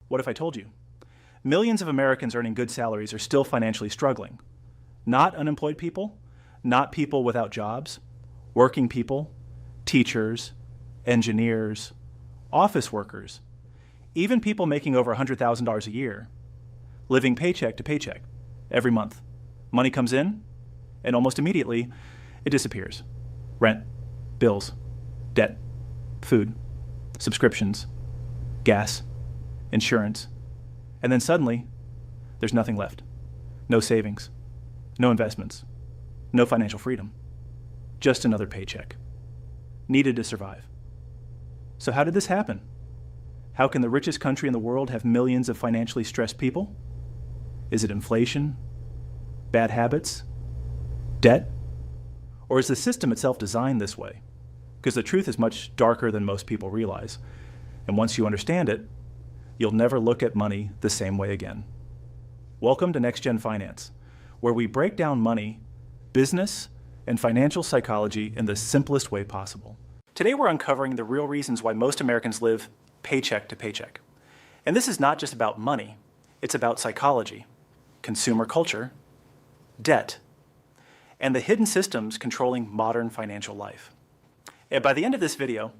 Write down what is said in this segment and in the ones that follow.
What if I told you? Millions of Americans earning good salaries are still financially struggling. Not unemployed people, not people without jobs, working people, teachers, engineers, office workers, even people making over $100,000 a year, living paycheck to paycheck every month. Money comes in, and almost immediately, it disappears. Rent, bills, debt, food, subscriptions, gas, insurance, and then suddenly, there's nothing left. No savings, no investments, no financial freedom. Just another paycheck. Needed to survive. So how did this happen? How can the richest country in the world have millions of financially stressed people? Is it inflation? Bad habits? Debt? Or is the system itself designed this way? Because the truth is much darker than most people realize. And once you understand it, you'll never look at money the same way again. Welcome to NextGenFinance, where we break down money, business, and financial psychology in the simplest way possible. Today we're uncovering the real reasons why most Americans live paycheck to paycheck. And this is not just about money, it's about psychology, consumer culture, debt, and the hidden systems controlling modern financial life. And by the end of this video,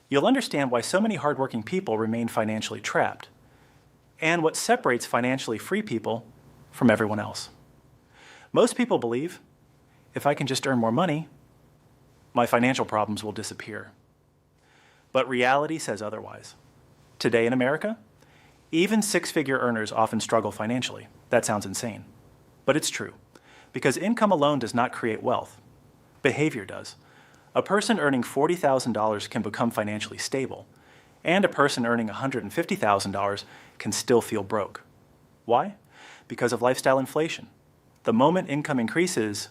you'll understand why so many hardworking people remain financially trapped, and what separates financially free people from everyone else. Most people believe, if I can just earn more money, my financial problems will disappear. But reality says otherwise. Today in America, even six-figure earners often struggle financially. That sounds insane, but it's true, because income alone does not create wealth. Behavior does. A person earning $40,000 can become financially stable, and a person earning $150,000 can still feel broke. Why? Because of lifestyle inflation. The moment income increases,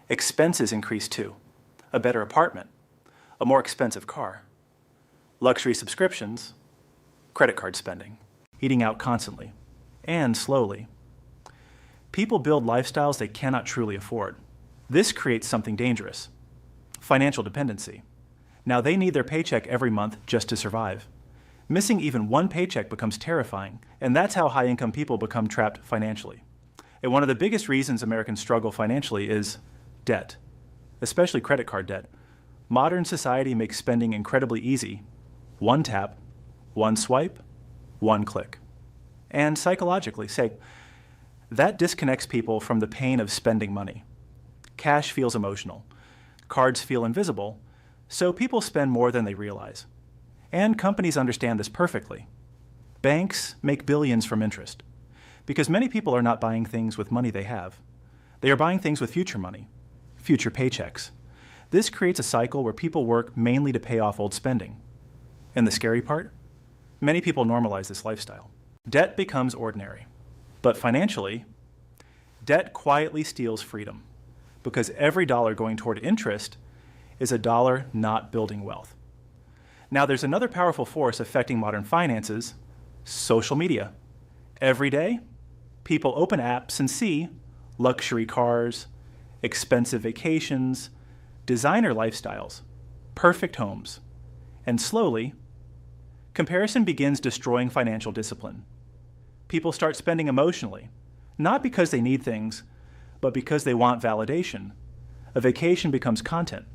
expenses increase too. A better apartment, a more expensive car, luxury subscriptions, credit card spending, eating out constantly, and slowly. People build lifestyles they cannot truly afford. This creates something dangerous. Financial dependency. Now they need their paycheck every month just to survive. Missing even one paycheck becomes terrifying, and that's how high-income people become trapped financially. And one of the biggest reasons Americans struggle financially is debt, especially credit card debt. Modern society makes spending incredibly easy. One tap, one swipe, one click. And psychologically, that disconnects people from the pain of spending money. Cash feels emotional. Cards feel invisible, so people spend more than they realize. And companies understand this perfectly. Banks make billions from interest, because many people are not buying things with money they have. They are buying things with future money, future paychecks. This creates a cycle where people work mainly to pay off old spending. And the scary part? Many people normalize this lifestyle. Debt becomes ordinary. But financially, debt quietly steals freedom, because every dollar going toward interest is a dollar not building wealth. Now there's another powerful force affecting modern finances: social media. Every day, people open apps and see luxury cars, expensive vacations, designer lifestyles, perfect homes. And slowly, comparison begins destroying financial discipline. People start spending emotionally, not because they need things, but because they want validation. A vacation becomes content.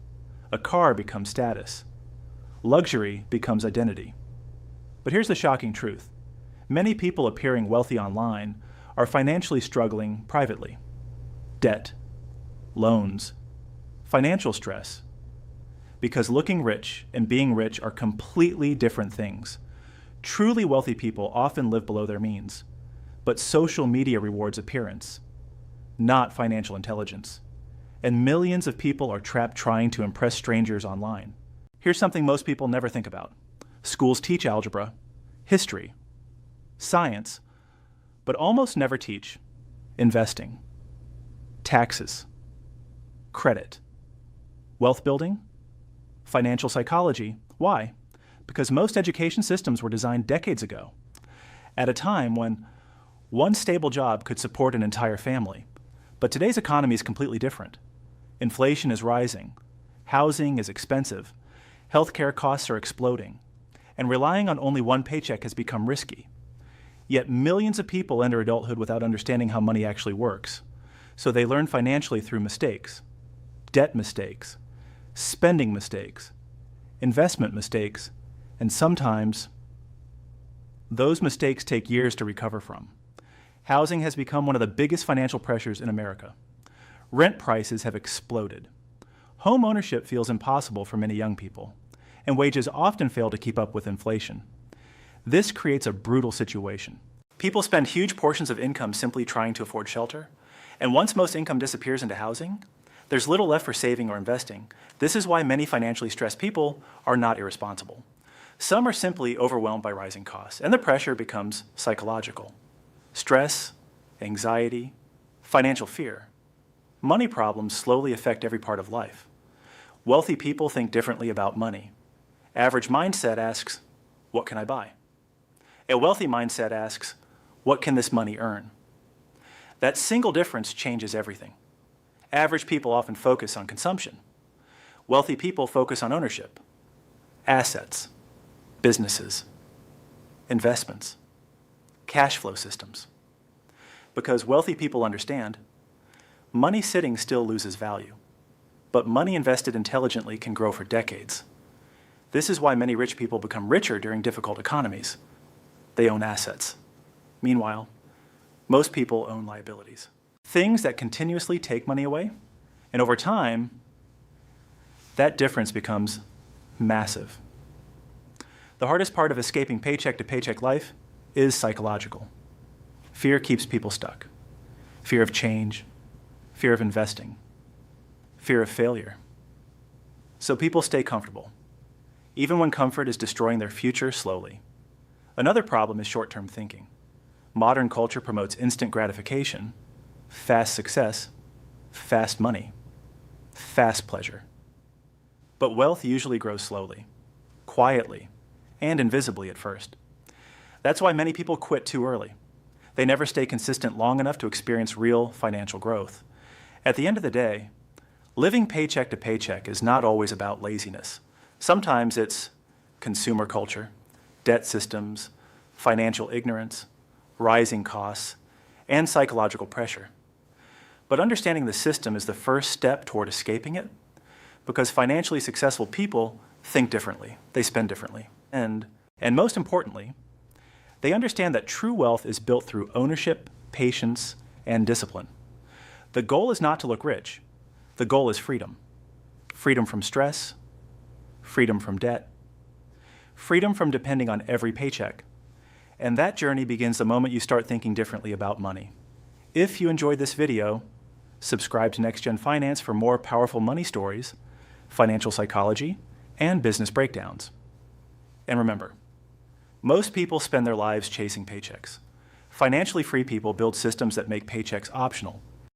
A car becomes status. Luxury becomes identity. But here's the shocking truth. Many people appearing wealthy online are financially struggling privately. Debt, loans, financial stress. Because looking rich and being rich are completely different things. Truly wealthy people often live below their means, but social media rewards appearance, not financial intelligence. And millions of people are trapped trying to impress strangers online. Here's something most people never think about. Schools teach algebra, history, science, but almost never teach investing, taxes, credit, wealth building, financial psychology. Why? Because most education systems were designed decades ago, at a time when one stable job could support an entire family. But today's economy is completely different. Inflation is rising, housing is expensive, healthcare costs are exploding, and relying on only one paycheck has become risky. Yet millions of people enter adulthood without understanding how money actually works. So they learn financially through mistakes, debt mistakes, spending mistakes, investment mistakes, and sometimes those mistakes take years to recover from. Housing has become one of the biggest financial pressures in America. Rent prices have exploded. Home ownership feels impossible for many young people, and wages often fail to keep up with inflation. This creates a brutal situation. People spend huge portions of income simply trying to afford shelter, and once most income disappears into housing, there's little left for saving or investing. This is why many financially stressed people are not irresponsible. Some are simply overwhelmed by rising costs, and the pressure becomes psychological. Stress, anxiety, financial fear. Money problems slowly affect every part of life. Wealthy people think differently about money. Average mindset asks, what can I buy? A wealthy mindset asks, what can this money earn? That single difference changes everything. Average people often focus on consumption. Wealthy people focus on ownership, assets, businesses, investments, cash flow systems. Because wealthy people understand, money sitting still loses value, but money invested intelligently can grow for decades. This is why many rich people become richer during difficult economies. They own assets. Meanwhile, most people own liabilities. Things that continuously take money away, and over time, that difference becomes massive. The hardest part of escaping paycheck to paycheck life is psychological. Fear keeps people stuck. Fear of change, fear of investing, fear of failure. So people stay comfortable, even when comfort is destroying their future slowly. Another problem is short-term thinking. Modern culture promotes instant gratification, fast success, fast money, fast pleasure. But wealth usually grows slowly, quietly, and invisibly at first. That's why many people quit too early. They never stay consistent long enough to experience real financial growth. At the end of the day, living paycheck to paycheck is not always about laziness. Sometimes it's consumer culture, debt systems, financial ignorance, rising costs, and psychological pressure. But understanding the system is the first step toward escaping it, because financially successful people think differently, they spend differently. And most importantly, they understand that true wealth is built through ownership, patience, and discipline. The goal is not to look rich. The goal is freedom. Freedom from stress, freedom from debt, freedom from depending on every paycheck. And that journey begins the moment you start thinking differently about money. If you enjoyed this video, subscribe to NextGenFinance for more powerful money stories, financial psychology, and business breakdowns. And remember, most people spend their lives chasing paychecks. Financially free people build systems that make paychecks optional.